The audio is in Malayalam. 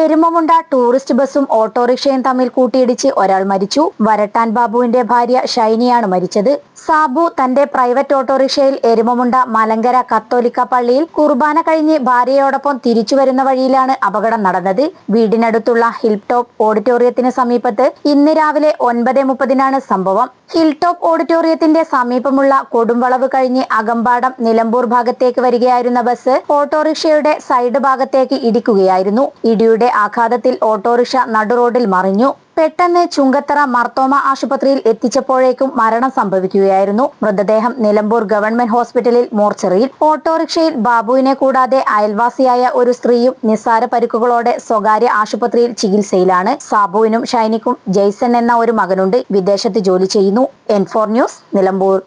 എരുമമുണ്ട ടൂറിസ്റ്റ് ബസും ഓട്ടോറിക്ഷയും തമ്മിൽ കൂട്ടിയിടിച്ച് ഒരാൾ മരിച്ചു. വരട്ടാൻ ബാബുവിന്റെ ഭാര്യ ഷൈനിയാണ് മരിച്ചത്. സാബു തന്റെ പ്രൈവറ്റ് ഓട്ടോറിക്ഷയിൽ എരുമമുണ്ട മലങ്കര കത്തോലിക്ക പള്ളിയിൽ കുർബാന കഴിഞ്ഞ് ഭാര്യയോടൊപ്പം തിരിച്ചു വരുന്ന വഴിയിലാണ് അപകടം നടന്നത്. വീടിനടുത്തുള്ള ഹിൽ ടോപ്പ് ഓഡിറ്റോറിയത്തിന് സമീപത്ത് ഇന്ന് രാവിലെ 9:30 സംഭവം. ഹിൽ ടോപ്പ് ഓഡിറ്റോറിയത്തിന്റെ സമീപമുള്ള കൊടുംവളവ് കഴിഞ്ഞ് അകമ്പാടം നിലമ്പൂർ ഭാഗത്തേക്ക് വരികയായിരുന്ന ബസ് ഓട്ടോറിക്ഷയുടെ സൈഡ് ഭാഗത്തേക്ക് ഇടിക്കുകയായിരുന്നു. ഇടിയുടെ ആഘാതത്തിൽ ഓട്ടോറിക്ഷ നടുറോഡിൽ മറിഞ്ഞു. പെട്ടെന്ന് ചുങ്കത്തറ മർത്തോമ ആശുപത്രിയിൽ എത്തിച്ചപ്പോഴേക്കും മരണം സംഭവിക്കുകയായിരുന്നു. മൃതദേഹം നിലമ്പൂർ ഗവൺമെന്റ് ഹോസ്പിറ്റലിൽ മോർച്ചറിയിൽ. ഓട്ടോറിക്ഷയിൽ ബാബുവിനെ കൂടാതെ അയൽവാസിയായ ഒരു സ്ത്രീയും നിസ്സാര പരിക്കുകളോടെ സ്വകാര്യ ആശുപത്രിയിൽ ചികിത്സയിലാണ്. സാബുവിനും ഷൈനിക്കും ജെയ്സൺ എന്ന ഒരു മകനുണ്ട്. വിദേശത്ത് ജോലി ചെയ്യുന്നു. N4 news, Nilambur.